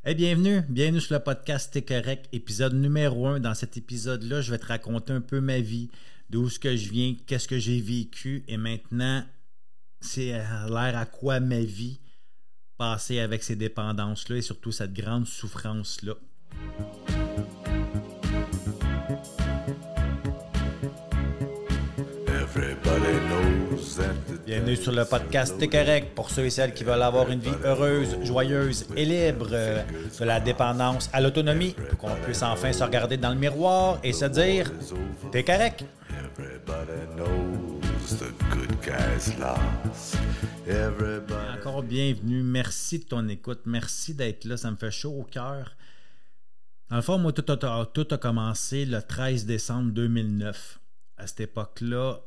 Bienvenue sur le podcast T'es correct, épisode numéro 1. Dans cet épisode-là, je vais te raconter un peu ma vie, d'où ce que je viens, qu'est-ce que j'ai vécu et maintenant, c'est l'air à quoi ma vie passée avec ces dépendances-là et surtout cette grande souffrance-là. Bienvenue sur le podcast T'es correct pour ceux et celles qui veulent avoir une vie heureuse, joyeuse et libre de la dépendance à l'autonomie pour qu'on puisse enfin se regarder dans le miroir et se dire T'es correct. Encore bienvenue, merci de ton écoute, merci d'être là, ça me fait chaud au cœur. Dans le fond, moi, tout a commencé le 13 décembre 2009. À cette époque-là,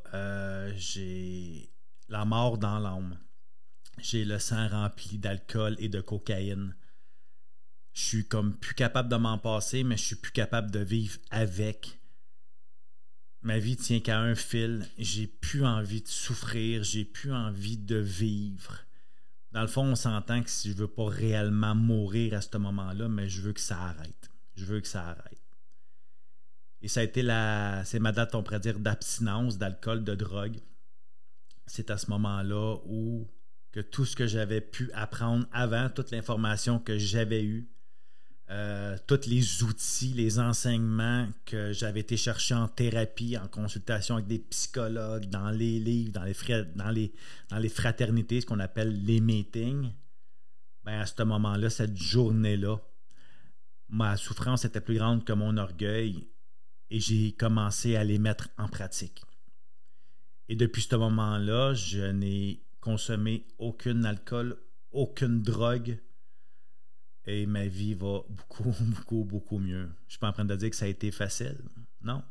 j'ai la mort dans l'âme. J'ai le sang rempli d'alcool et de cocaïne. Je suis comme plus capable de m'en passer, mais je suis plus capable de vivre avec. Ma vie tient qu'à un fil. J'ai plus envie de souffrir. J'ai plus envie de vivre. Dans le fond, on s'entend que si je veux pas réellement mourir à ce moment-là, mais je veux que ça arrête. Je veux que ça arrête. Et ça a été c'est ma date, on pourrait dire, d'abstinence, d'alcool, de drogue. C'est à ce moment-là où que tout ce que j'avais pu apprendre avant, toute l'information que j'avais eue, tous les outils, les enseignements que j'avais été chercher en thérapie, en consultation avec des psychologues, dans les livres, dans les fraternités, ce qu'on appelle les meetings, à ce moment-là, cette journée-là, ma souffrance était plus grande que mon orgueil. Et j'ai commencé à les mettre en pratique. Et depuis ce moment-là, je n'ai consommé aucun alcool, aucune drogue. Et ma vie va beaucoup mieux. Je ne suis pas en train de dire que ça a été facile. Non.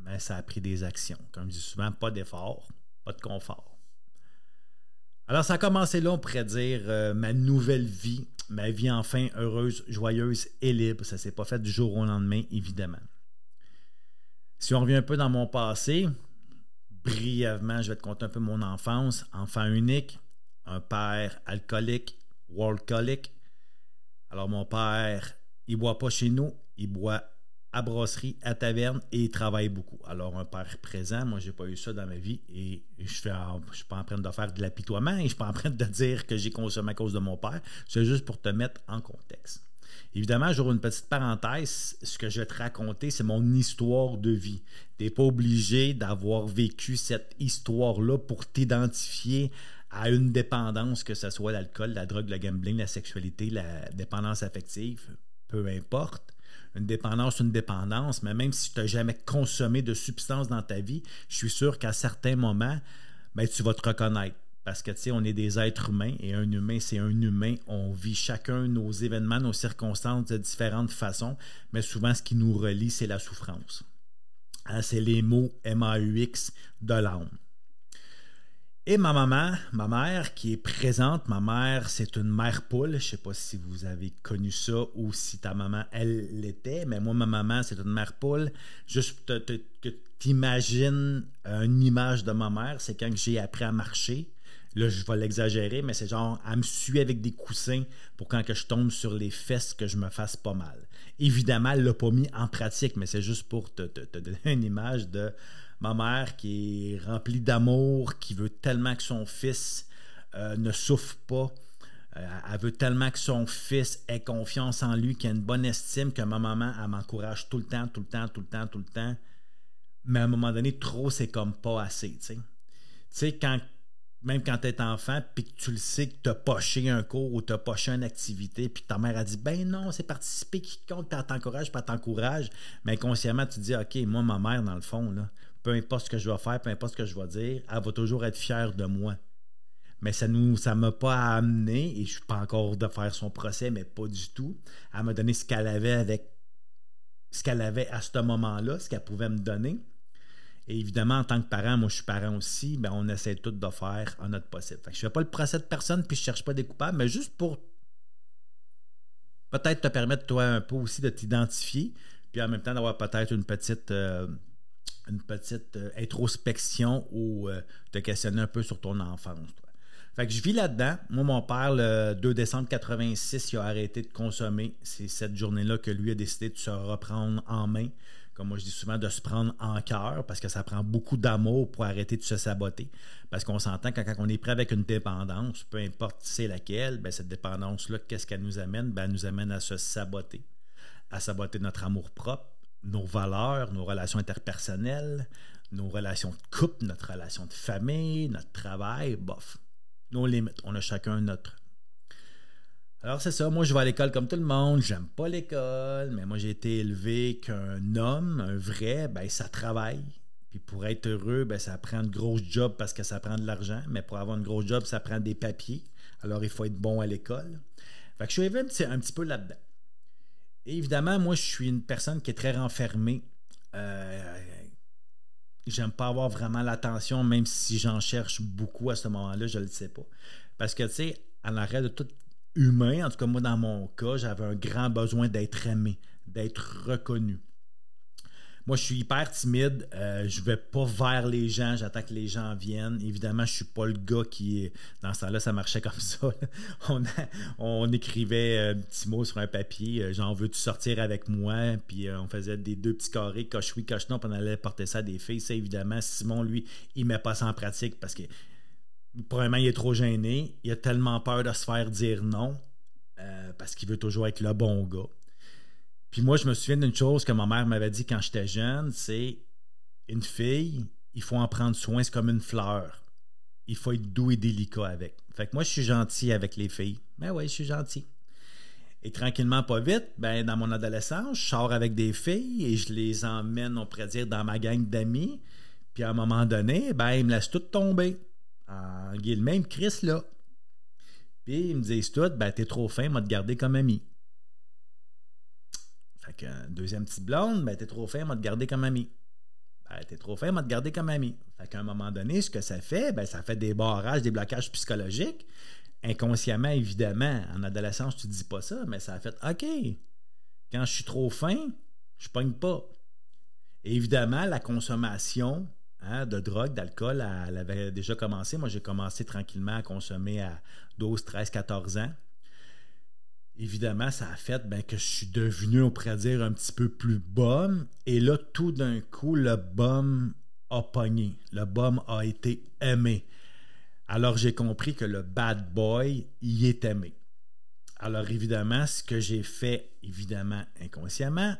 Mais ça a pris des actions. Comme je dis souvent, pas d'effort, pas de confort. Alors, ça a commencé là, on pourrait dire, ma nouvelle vie. Ma vie enfin heureuse, joyeuse et libre. Ça ne s'est pas fait du jour au lendemain, évidemment. Si on revient un peu dans mon passé, brièvement, je vais te conter un peu mon enfance. Enfant unique, un père alcoolique, workaholic. Alors mon père, il ne boit pas chez nous, il boit à brasserie, à taverne et il travaille beaucoup. Alors un père présent, moi j'ai pas eu ça dans ma vie et je ne suis pas en train de faire de l'apitoiement et je ne suis pas en train de dire que j'ai consommé à cause de mon père. C'est juste pour te mettre en contexte. Évidemment, j'aurai une petite parenthèse. Ce que je vais te raconter, c'est mon histoire de vie. Tu n'es pas obligé d'avoir vécu cette histoire-là pour t'identifier à une dépendance, que ce soit l'alcool, la drogue, le gambling, la sexualité, la dépendance affective, peu importe. Une dépendance, mais même si tu n'as jamais consommé de substances dans ta vie, je suis sûr qu'à certains moments, tu vas te reconnaître. Parce que, tu sais, on est des êtres humains et un humain, c'est un humain. On vit chacun nos événements, nos circonstances de différentes façons, mais souvent, ce qui nous relie, c'est la souffrance. C'est les mots MAUX de l'âme. Et ma mère qui est présente, ma mère, c'est une mère poule. Je ne sais pas si vous avez connu ça ou si ta maman, elle l'était, mais moi, ma maman, c'est une mère poule. Juste que tu imagines une image de ma mère, c'est quand j'ai appris à marcher. Là, je vais l'exagérer, mais c'est genre, elle me suit avec des coussins pour quand que je tombe sur les fesses, que je me fasse pas mal. Évidemment, elle ne l'a pas mis en pratique, mais c'est juste pour te donner une image de ma mère qui est remplie d'amour, qui veut tellement que son fils ne souffre pas. Elle veut tellement que son fils ait confiance en lui, qu'il ait une bonne estime, que ma maman, elle m'encourage tout le temps. Mais à un moment donné, trop, c'est comme pas assez, tu sais. Tu sais, même quand tu es enfant, puis que tu le sais que tu as poché un cours ou tu as poché une activité, puis que ta mère a dit « Ben non, c'est participer qui compte, puis elle t'encourage. » Mais inconsciemment, tu te dis « OK, moi, ma mère, dans le fond, là, peu importe ce que je vais faire, peu importe ce que je vais dire, elle va toujours être fière de moi. » Mais ça ne m'a pas amené, et je ne suis pas encore de faire son procès, mais pas du tout. Elle m'a donné ce qu'elle avait à ce moment-là, ce qu'elle pouvait me donner. Et évidemment, en tant que parent, moi je suis parent aussi, on essaie tous de faire en notre possible. Fait que je ne fais pas le procès de personne puis je ne cherche pas des coupables, mais juste pour peut-être te permettre toi un peu aussi de t'identifier, puis en même temps d'avoir peut-être une petite introspection ou te questionner un peu sur ton enfance. Toi. Fait que je vis là-dedans. Moi, mon père, le 2 décembre 86, il a arrêté de consommer. C'est cette journée-là que lui a décidé de se reprendre en main. Comme moi, je dis souvent, de se prendre en cœur, parce que ça prend beaucoup d'amour pour arrêter de se saboter. Parce qu'on s'entend que quand on est prêt avec une dépendance, peu importe c'est laquelle, ben cette dépendance-là, qu'est-ce qu'elle nous amène? Ben, elle nous amène à se saboter. À saboter notre amour-propre, nos valeurs, nos relations interpersonnelles, nos relations de couple, notre relation de famille, notre travail, bof. Nos limites. On a chacun notre. Alors c'est ça, moi je vais à l'école comme tout le monde, j'aime pas l'école, mais moi j'ai été élevé qu'un homme, un vrai, ben ça travaille. Puis pour être heureux, ben ça prend une grosse job parce que ça prend de l'argent, mais pour avoir une grosse job, ça prend des papiers. Alors il faut être bon à l'école. Fait que je suis arrivé un petit peu là-dedans. Et évidemment, moi je suis une personne qui est très renfermée. J'aime pas avoir vraiment l'attention, même si j'en cherche beaucoup à ce moment-là, je le sais pas. Parce que tu sais, en arrêt de tout humain, en tout cas moi dans mon cas, j'avais un grand besoin d'être aimé, d'être reconnu. Moi je suis hyper timide, je vais pas vers les gens, j'attends que les gens viennent. Évidemment, je suis pas le gars qui est... Dans ce temps-là, ça marchait comme ça. On écrivait un petit mot sur un papier, genre veux-tu sortir avec moi? Puis on faisait des deux petits carrés, coche oui, coche non, puis on allait porter ça à des filles. Ça évidemment, Simon, lui, il met pas ça en pratique parce que probablement, il est trop gêné. Il a tellement peur de se faire dire non parce qu'il veut toujours être le bon gars. Puis moi, je me souviens d'une chose que ma mère m'avait dit quand j'étais jeune, c'est une fille, il faut en prendre soin, c'est comme une fleur. Il faut être doux et délicat avec. Fait que moi, je suis gentil avec les filles. Ben oui, je suis gentil. Et tranquillement, pas vite, ben dans mon adolescence, je sors avec des filles et je les emmène, on pourrait dire, dans ma gang d'amis. Puis à un moment donné, ben ils me laissent toutes tomber. En guillemets, ils me crissent là. Puis ils me disent tout, ben t'es trop fin, m'a te garder comme ami. Fait que deuxième petite blonde, ben t'es trop fin, m'a te garder comme ami. Ben t'es trop fin, m'a te garder comme ami. Fait qu'à un moment donné, ce que ça fait, ben ça fait des barrages, des blocages psychologiques. Inconsciemment, évidemment, en adolescence, tu dis pas ça, mais ça a fait OK. Quand je suis trop fin, je pogne pas. Et évidemment, la consommation de drogue, d'alcool, elle avait déjà commencé. Moi, j'ai commencé tranquillement à consommer à 12, 13, 14 ans. Évidemment, ça a fait que je suis devenu, on pourrait dire, un petit peu plus bum. Et là, tout d'un coup, le bum a pogné. Le bum a été aimé. Alors, j'ai compris que le bad boy, il est aimé. Alors, évidemment, ce que j'ai fait, évidemment, inconsciemment,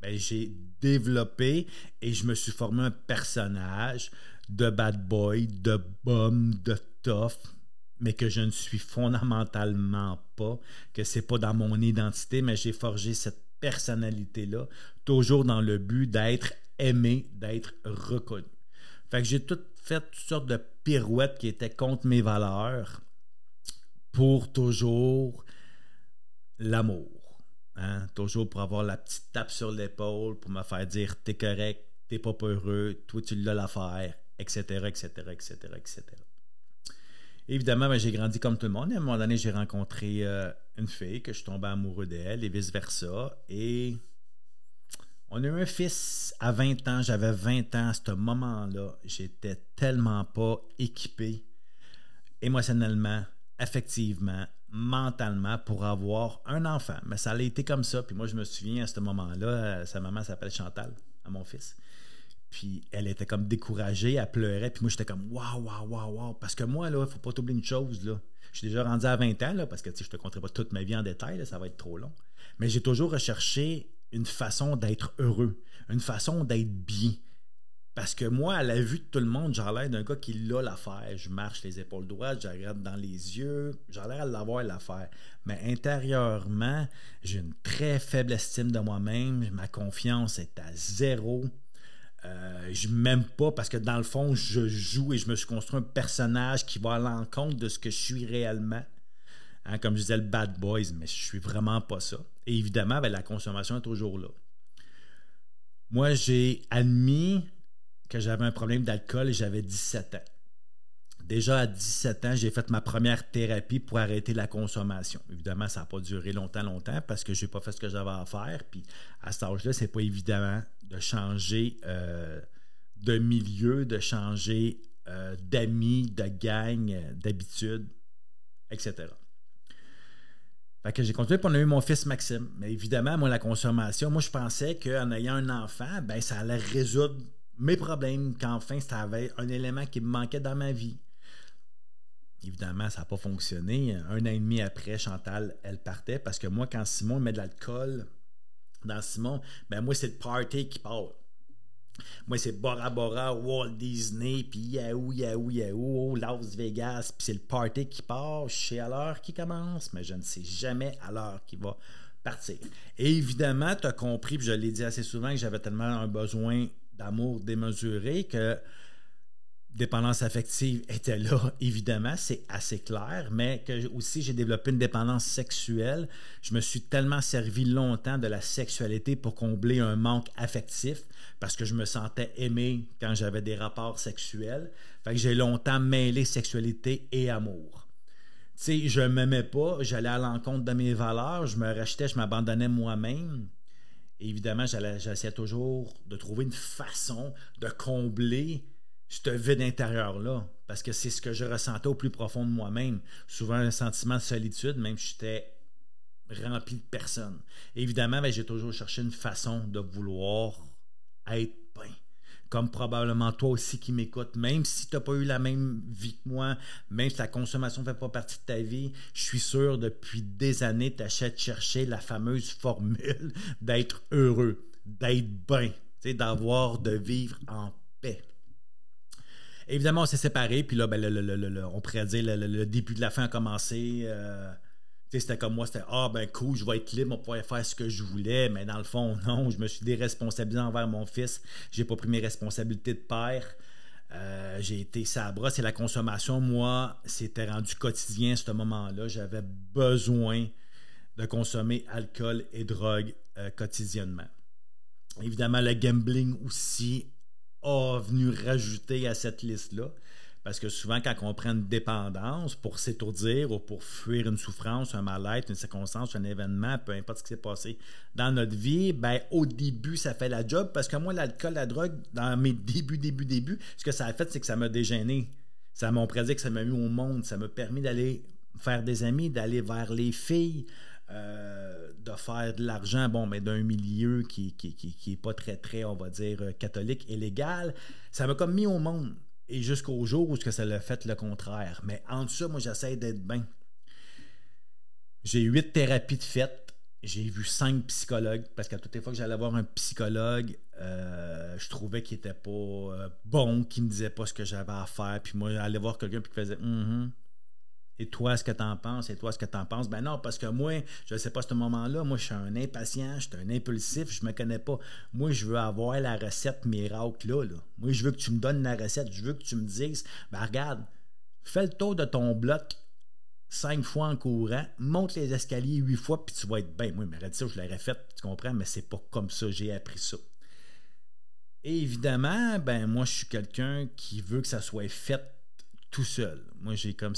j'ai développé et je me suis formé un personnage de bad boy, de bum, de tough, mais que je ne suis fondamentalement pas, que c'est pas dans mon identité, mais j'ai forgé cette personnalité-là, toujours dans le but d'être aimé, d'être reconnu. Fait que j'ai fait toutes sortes de pirouettes qui étaient contre mes valeurs pour toujours l'amour. Hein? Toujours pour avoir la petite tape sur l'épaule, pour me faire dire « t'es correct, t'es pas peureux, toi tu l'as l'affaire », etc., etc., etc., etc. Évidemment, j'ai grandi comme tout le monde. Et à un moment donné, j'ai rencontré une fille que je suis tombé amoureux d'elle et vice-versa. Et on a eu un fils à 20 ans. J'avais 20 ans à ce moment-là. J'étais tellement pas équipé émotionnellement, affectivement, mentalement pour avoir un enfant. Mais ça a été comme ça. Puis moi, je me souviens à ce moment-là, sa maman s'appelle Chantal, à mon fils. Puis elle était comme découragée, elle pleurait. Puis moi, j'étais comme waouh, waouh, waouh, waouh. Parce que moi, là, il faut pas t'oublier une chose, là. Je suis déjà rendu à 20 ans, là, parce que je te conterai pas toute ma vie en détail, là, ça va être trop long. Mais j'ai toujours recherché une façon d'être heureux, une façon d'être bien. Parce que moi, à la vue de tout le monde, j'ai l'air d'un gars qui l'a l'affaire. Je marche les épaules droites, je regarde dans les yeux, j'ai l'air à l'avoir l'affaire. Mais intérieurement, j'ai une très faible estime de moi-même, ma confiance est à zéro. Je m'aime pas parce que dans le fond, je joue et je me suis construit un personnage qui va à l'encontre de ce que je suis réellement. Hein, comme je disais, le bad boys, mais je suis vraiment pas ça. Et évidemment, la consommation est toujours là. Moi, j'ai admis que j'avais un problème d'alcool et j'avais 17 ans. Déjà à 17 ans, j'ai fait ma première thérapie pour arrêter la consommation. Évidemment, ça n'a pas duré longtemps parce que je n'ai pas fait ce que j'avais à faire. Puis à cet âge-là, c'est pas évident de changer de milieu, de changer d'amis, de gang, d'habitude, etc. Fait que j'ai continué, puis on a eu mon fils Maxime. Mais évidemment, moi, la consommation, moi, je pensais qu'en ayant un enfant, ben ça allait résoudre mes problèmes, qu'enfin, ça avait un élément qui me manquait dans ma vie. Évidemment, ça n'a pas fonctionné. 1 an et demi après, Chantal, elle partait, parce que moi, quand Simon met de l'alcool dans Simon, ben moi, c'est le party qui part. Moi, c'est Bora Bora, Walt Disney, puis Yahoo, Yahoo, Yahoo, Las Vegas, puis c'est le party qui part. Je sais à l'heure qui commence, mais je ne sais jamais à l'heure qui va partir. Et évidemment, tu as compris, puis je l'ai dit assez souvent, que j'avais tellement un besoin d'amour démesuré que dépendance affective était là, évidemment, c'est assez clair, mais que aussi j'ai développé une dépendance sexuelle. Je me suis tellement servi longtemps de la sexualité pour combler un manque affectif parce que je me sentais aimé quand j'avais des rapports sexuels. Fait que j'ai longtemps mêlé sexualité et amour. Tu sais, je ne m'aimais pas, j'allais à l'encontre de mes valeurs, je me rachetais, je m'abandonnais moi-même. Et évidemment, j'essayais toujours de trouver une façon de combler ce vide intérieur-là, parce que c'est ce que je ressentais au plus profond de moi-même. Souvent un sentiment de solitude, même si j'étais rempli de personnes. Et évidemment, ben, j'ai toujours cherché une façon de vouloir être bien. Comme probablement toi aussi qui m'écoutes, même si tu n'as pas eu la même vie que moi, même si la consommation ne fait pas partie de ta vie, je suis sûr depuis des années, tu achètes chercher la fameuse formule d'être heureux, d'être bien, de vivre en paix. Évidemment, on s'est séparés, puis là, ben, on pourrait dire le début de la fin a commencé. C'était comme moi, c'était ben cool, je vais être libre, on pourrait faire ce que je voulais, mais dans le fond, non, je me suis déresponsabilisé envers mon fils. J'ai pas pris mes responsabilités de père. J'ai été sabre, c'est la consommation. Moi, c'était rendu quotidien à ce moment-là. J'avais besoin de consommer alcool et drogue quotidiennement. Évidemment, le gambling aussi a venu rajouter à cette liste-là. Parce que souvent, quand on prend une dépendance pour s'étourdir ou pour fuir une souffrance, un mal-être, une circonstance, un événement, peu importe ce qui s'est passé dans notre vie, ben au début, ça fait la job. Parce que moi, l'alcool, la drogue, dans mes débuts, ce que ça a fait, c'est que ça m'a dégêné. On pourrait dire que ça m'a mis au monde. Ça m'a permis d'aller faire des amis, d'aller vers les filles, de faire de l'argent, mais d'un milieu qui est pas très, on va dire, catholique et légal. Ça m'a comme mis au monde. Et jusqu'au jour où ça l'a fait le contraire. Mais en ça, moi, j'essaie d'être bien. J'ai 8 thérapies de faites. J'ai vu 5 psychologues. Parce qu'à toutes les fois que j'allais voir un psychologue, je trouvais qu'il n'était pas bon, qu'il ne me disait pas ce que j'avais à faire. Puis moi, j'allais voir quelqu'un qui faisait Et toi, ce que t'en penses? Et toi, ce que t'en penses? Ben non, parce que moi, je ne sais pas à ce moment-là, moi, je suis un impatient, je suis un impulsif, je me connais pas. Moi, je veux avoir la recette miracle là. Moi, je veux que tu me donnes la recette, je veux que tu me dises, ben regarde, fais le tour de ton bloc 5 fois en courant, monte les escaliers 8 fois, puis tu vas être bien. Moi, il m'aurait dit ça, je l'aurais fait, tu comprends, mais c'est pas comme ça, j'ai appris ça. Et évidemment, ben moi, je suis quelqu'un qui veut que ça soit fait tout seul. Moi, j'ai comme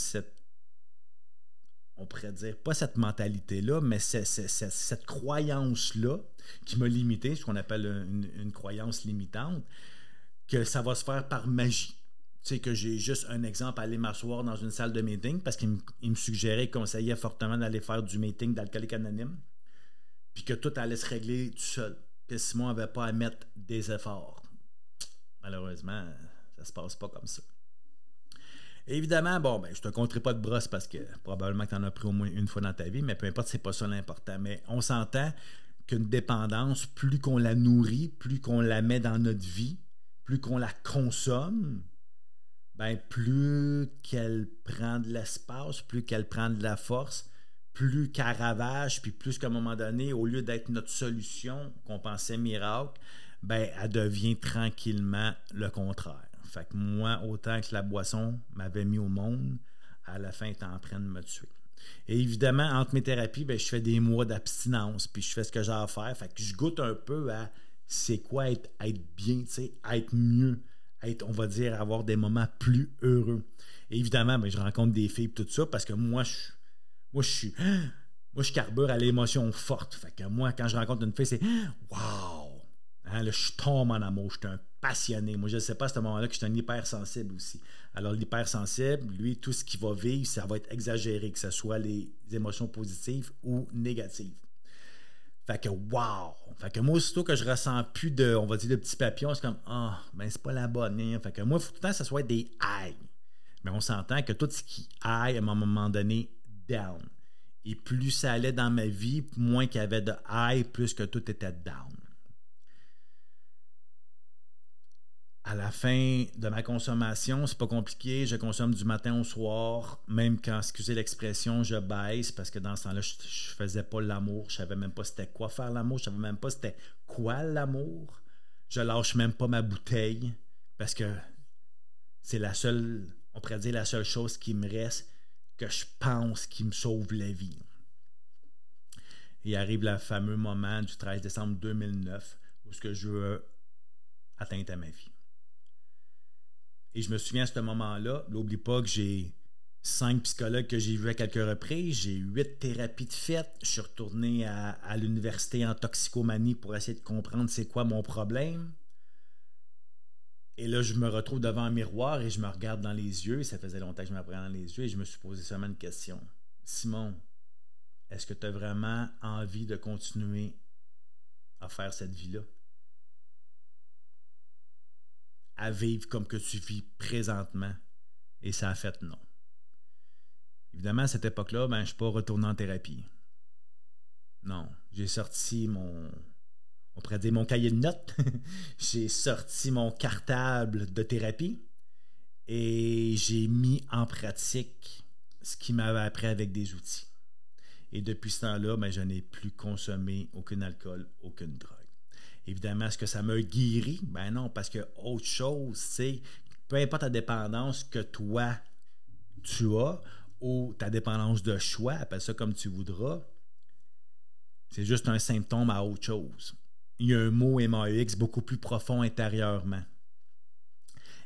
on pourrait dire, pas cette mentalité-là, mais cette croyance-là qui m'a limité, ce qu'on appelle une croyance limitante, que ça va se faire par magie. Tu sais, que j'ai juste un exemple, aller m'asseoir dans une salle de meeting, parce qu'il me suggérait, il conseillait fortement d'aller faire du meeting d'Alcooliques Anonymes, puis que tout allait se régler tout seul, que Simon n'avait pas à mettre des efforts. Malheureusement, ça se passe pas comme ça. Évidemment, je te compterai pas de brosse parce que probablement que tu en as pris au moins une fois dans ta vie, mais peu importe, c'est pas ça l'important. Mais on s'entend qu'une dépendance, plus qu'on la nourrit, plus qu'on la met dans notre vie, plus qu'on la consomme, plus qu'elle prend de l'espace, plus qu'elle prend de la force, plus qu'elle ravage, puis plus qu'à un moment donné, au lieu d'être notre solution qu'on pensait miracle, elle devient tranquillement le contraire. Fait que moi, autant que la boisson m'avait mis au monde, à la fin, elle était en train de me tuer. Et évidemment, entre mes thérapies, je fais des mois d'abstinence, puis je fais ce que j'ai à faire. Fait que je goûte un peu à c'est quoi être bien, être mieux, on va dire, avoir des moments plus heureux. Et évidemment, je rencontre des filles et tout ça, parce que moi, je carbure à l'émotion forte. Fait que moi, quand je rencontre une fille, c'est « Wow! » Hein, là, je tombe en amour, je suis un passionné. Moi, je ne sais pas à ce moment-là que je suis un hypersensible aussi. Alors, l'hypersensible, lui, tout ce qu'il va vivre, ça va être exagéré, que ce soit les émotions positives ou négatives. Fait que, wow! Fait que moi, aussitôt que je ressens plus de, on va dire, de petits papillons, c'est comme, ben, c'est pas la bonne. Hein. Fait que moi, il faut tout le temps que ça soit des high. Mais on s'entend que tout ce qui high, à un moment donné, down. Et plus ça allait dans ma vie, moins qu'il y avait de high, plus que tout était down. À la fin de ma consommation, c'est pas compliqué. Je consomme du matin au soir. Même quand, excusez l'expression, je baisse parce que dans ce temps-là, je faisais pas l'amour. Je savais même pas c'était quoi faire l'amour. Je savais même pas c'était quoi l'amour. Je lâche même pas ma bouteille parce que c'est la seule, on pourrait dire la seule chose qui me reste que je pense qui me sauve la vie. Et arrive le fameux moment du 13 décembre 2009 où ce que je veux atteindre à ma vie. Et je me souviens à ce moment-là, n'oublie pas que j'ai 5 psychologues que j'ai vus à quelques reprises, j'ai 8 thérapies de faites, je suis retourné à l'université en toxicomanie pour essayer de comprendre c'est quoi mon problème. Et là, je me retrouve devant un miroir et je me regarde dans les yeux, ça faisait longtemps que je me regardais dans les yeux et je me suis posé seulement une question. Simon, est-ce que tu as vraiment envie de continuer à faire cette vie-là? À vivre comme que tu vis présentement. Et ça a fait non. Évidemment, à cette époque-là, je ne suis pas retourné en thérapie. Non, j'ai sorti on pourrait dire mon cahier de notes. J'ai sorti mon cartable de thérapie et j'ai mis en pratique ce qu'il m'avait appris avec des outils. Et depuis ce temps-là, je n'ai plus consommé aucun alcool, aucune drogue. Évidemment, est-ce que ça m'a guéri? Ben non, parce que autre chose, c'est peu importe ta dépendance que toi, tu as, ou ta dépendance de choix, appelle ça comme tu voudras, c'est juste un symptôme à autre chose. Il y a un mot MAX beaucoup plus profond intérieurement.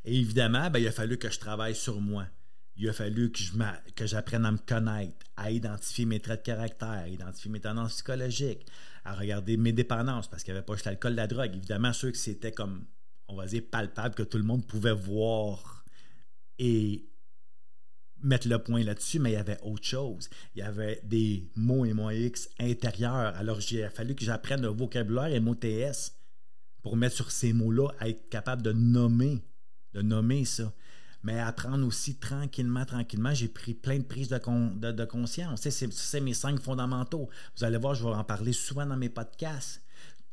Et évidemment, il a fallu que je travaille sur moi. Il a fallu que j'apprenne à me connaître, à identifier mes traits de caractère, à identifier mes tendances psychologiques, à regarder mes dépendances, parce qu'il n'y avait pas juste l'alcool, la drogue. Évidemment, ceux que c'était comme, on va dire, palpable, que tout le monde pouvait voir et mettre le point là-dessus, mais il y avait autre chose. Il y avait des mots MAX intérieurs. Alors, il a fallu que j'apprenne le vocabulaire MOTS pour mettre sur ces mots-là, à être capable de nommer ça. Mais apprendre aussi tranquillement, j'ai pris plein de prises de conscience. C'est mes 5 fondamentaux. Vous allez voir, je vais en parler souvent dans mes podcasts.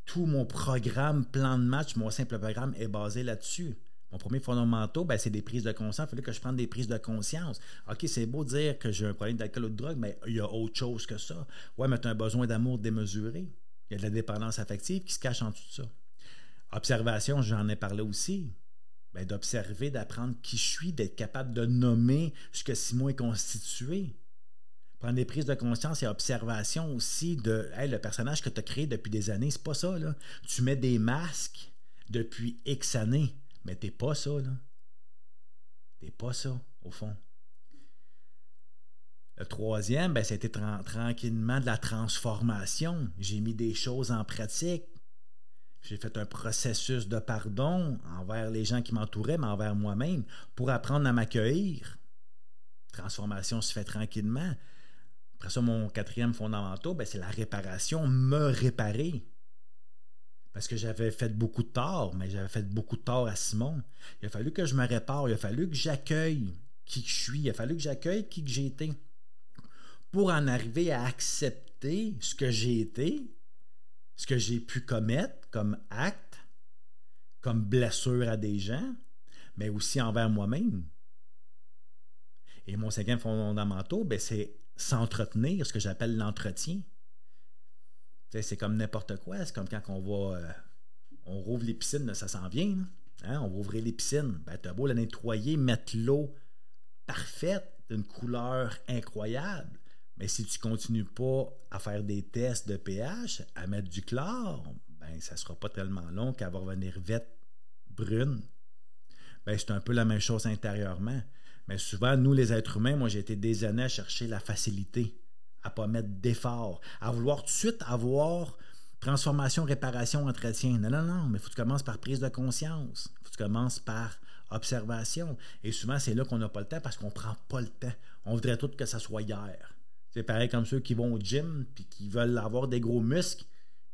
Tout mon programme, plan de match, mon simple programme est basé là-dessus. Mon premier fondamental, c'est des prises de conscience. Il fallait que je prenne des prises de conscience. OK, c'est beau de dire que j'ai un problème d'alcool ou de drogue, mais il y a autre chose que ça. Ouais, mais tu as un besoin d'amour démesuré. Il y a de la dépendance affective qui se cache en dessous de ça. Observation, j'en ai parlé aussi. D'observer, d'apprendre qui je suis, d'être capable de nommer ce que Simon est constitué. Prendre des prises de conscience et observation aussi de le personnage que tu as créé depuis des années, c'est pas ça, là. Tu mets des masques depuis X années, mais t'es pas ça, là. T'es pas ça, au fond. Le troisième, c'était tranquillement de la transformation. J'ai mis des choses en pratique. J'ai fait un processus de pardon envers les gens qui m'entouraient, mais envers moi-même, pour apprendre à m'accueillir. Transformation se fait tranquillement. Après ça, mon 4e fondamental, c'est la réparation, me réparer. Parce que j'avais fait beaucoup de tort, mais j'avais fait beaucoup de tort à Simon. Il a fallu que je me répare, il a fallu que j'accueille qui je suis, il a fallu que j'accueille qui que j'ai été. Pour en arriver à accepter ce que j'ai été, ce que j'ai pu commettre comme acte, comme blessure à des gens, mais aussi envers moi-même. Et mon 5e fondamental, c'est s'entretenir, ce que j'appelle l'entretien. C'est comme n'importe quoi. C'est comme quand on rouvre les piscines, ça s'en vient. Hein? On va ouvrir les piscines. T'as beau la nettoyer, mettre l'eau parfaite, d'une couleur incroyable. Mais si tu ne continues pas à faire des tests de pH, à mettre du chlore, ça ne sera pas tellement long qu'elle va revenir vite brune. C'est un peu la même chose intérieurement. Mais souvent, nous, les êtres humains, moi, j'ai été des années à chercher la facilité, à ne pas mettre d'effort, à vouloir tout de suite avoir Transformation, réparation, entretien. Non, mais il faut que tu commences par prise de conscience. Il faut que tu commences par observation. Et souvent, c'est là qu'on n'a pas le temps parce qu'on ne prend pas le temps. On voudrait tout que ça soit hier. C'est pareil comme ceux qui vont au gym puis qui veulent avoir des gros muscles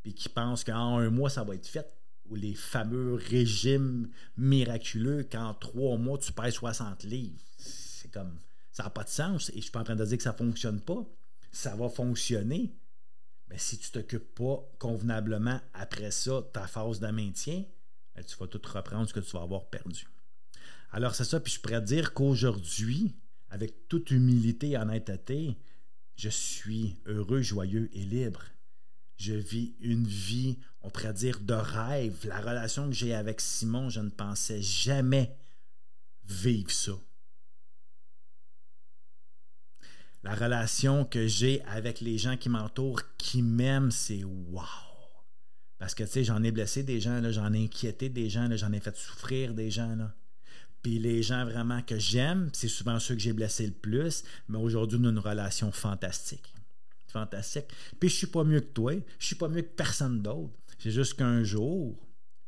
puis qui pensent qu'en 1 mois, ça va être fait. Ou les fameux régimes miraculeux qu'en 3 mois, tu pèses 60 livres. C'est comme... Ça n'a pas de sens. Et je ne suis pas en train de dire que ça ne fonctionne pas. Ça va fonctionner. Mais si tu ne t'occupes pas convenablement après ça, ta phase de maintien, ben tu vas tout reprendre ce que tu vas avoir perdu. Alors c'est ça, puis je pourrais dire qu'aujourd'hui, avec toute humilité et honnêteté, je suis heureux, joyeux et libre. Je vis une vie, on pourrait dire, de rêve. La relation que j'ai avec Simon, je ne pensais jamais vivre ça. La relation que j'ai avec les gens qui m'entourent, qui m'aiment, c'est wow! Parce que, tu sais, j'en ai blessé des gens, là, j'en ai inquiété des gens, là, j'en ai fait souffrir des gens, là. Puis les gens vraiment que j'aime, c'est souvent ceux que j'ai blessés le plus, mais aujourd'hui, on a une relation fantastique. Fantastique. Puis je suis pas mieux que toi, je suis pas mieux que personne d'autre. C'est juste qu'un jour,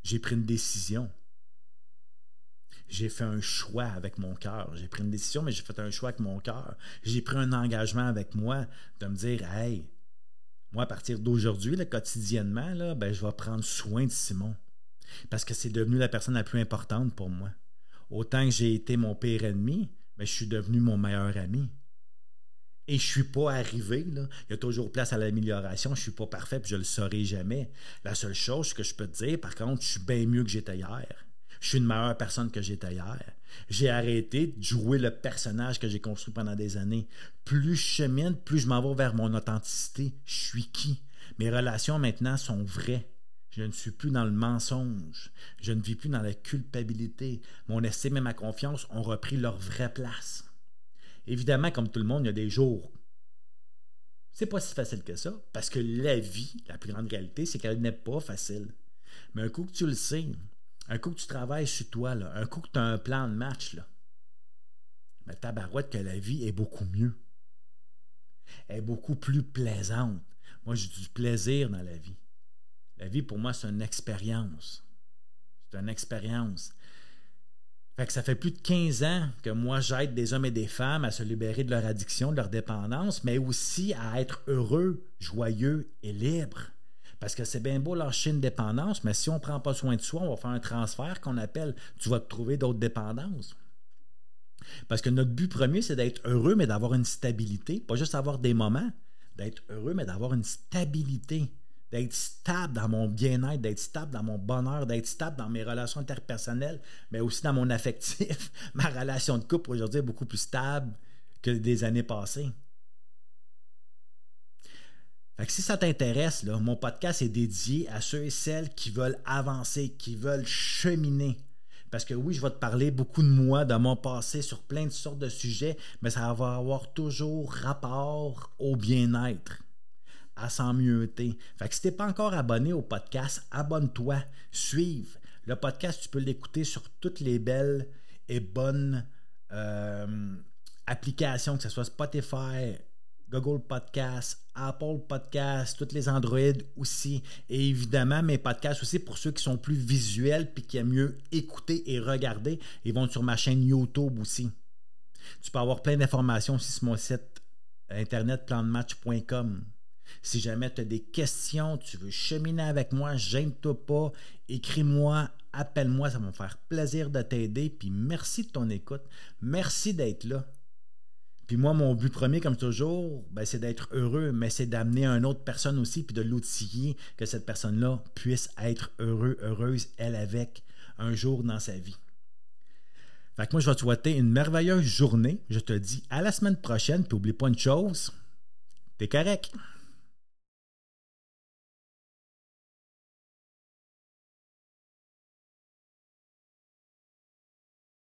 j'ai pris une décision. J'ai fait un choix avec mon cœur. J'ai pris une décision, mais j'ai fait un choix avec mon cœur. J'ai pris un engagement avec moi de me dire, hey, moi, à partir d'aujourd'hui, là, quotidiennement, là, ben, je vais prendre soin de Simon. Parce que c'est devenu la personne la plus importante pour moi. Autant que j'ai été mon pire ennemi, ben, je suis devenu mon meilleur ami. Et je ne suis pas arrivé, là. Il y a toujours place à l'amélioration. Je ne suis pas parfait et je ne le saurai jamais. La seule chose que je peux te dire, par contre, je suis bien mieux que j'étais hier. Je suis une meilleure personne que j'étais hier. J'ai arrêté de jouer le personnage que j'ai construit pendant des années. Plus je chemine, plus je m'en vais vers mon authenticité. Je suis qui? Mes relations maintenant sont vraies. Je ne suis plus dans le mensonge. Je ne vis plus dans la culpabilité. Mon estime et ma confiance ont repris leur vraie place. Évidemment, comme tout le monde, il y a des jours. C'est pas si facile que ça, parce que la vie, la plus grande réalité, c'est qu'elle n'est pas facile. Mais un coup que tu le sais, un coup que tu travailles sur toi, là, un coup que tu as un plan de match, là, mais tabarouette que la vie est beaucoup mieux. Elle est beaucoup plus plaisante. Moi, j'ai du plaisir dans la vie. La vie, pour moi, c'est une expérience. C'est une expérience. Fait que ça fait plus de 15 ans que moi, j'aide des hommes et des femmes à se libérer de leur addiction, de leur dépendance, mais aussi à être heureux, joyeux et libres. Parce que c'est bien beau lâcher une dépendance, mais si on ne prend pas soin de soi, on va faire un transfert qu'on appelle « tu vas te trouver d'autres dépendances ». Parce que notre but premier, c'est d'être heureux, mais d'avoir une stabilité. Pas juste avoir des moments, d'être heureux, mais d'avoir une stabilité. D'être stable dans mon bien-être, d'être stable dans mon bonheur, d'être stable dans mes relations interpersonnelles, mais aussi dans mon affectif. Ma relation de couple aujourd'hui est beaucoup plus stable que des années passées. Fait que si ça t'intéresse, là, mon podcast est dédié à ceux et celles qui veulent avancer, qui veulent cheminer. Parce que oui, je vais te parler beaucoup de moi, de mon passé, sur plein de sortes de sujets, mais ça va avoir toujours rapport au bien-être, à s'emmieuter. Fait que si tu n'es pas encore abonné au podcast, abonne-toi, suive. Le podcast, tu peux l'écouter sur toutes les belles et bonnes applications, que ce soit Spotify, Google Podcasts, Apple Podcasts, toutes les Android aussi. Et évidemment, mes podcasts aussi, pour ceux qui sont plus visuels et qui aiment mieux écouter et regarder, ils vont sur ma chaîne YouTube aussi. Tu peux avoir plein d'informations aussi sur mon site internet plandematch.com. Si jamais tu as des questions, tu veux cheminer avec moi, gêne-toi pas, écris-moi, appelle-moi, ça va me faire plaisir de t'aider. Puis merci de ton écoute, merci d'être là. Puis moi, mon but premier, comme toujours, ben, c'est d'être heureux, mais c'est d'amener une autre personne aussi, puis de l'outiller, que cette personne-là puisse être heureuse, elle avec, un jour dans sa vie. Fait que moi, je vais te souhaiter une merveilleuse journée. Je te dis à la semaine prochaine, puis n'oublie pas une chose, t'es correct.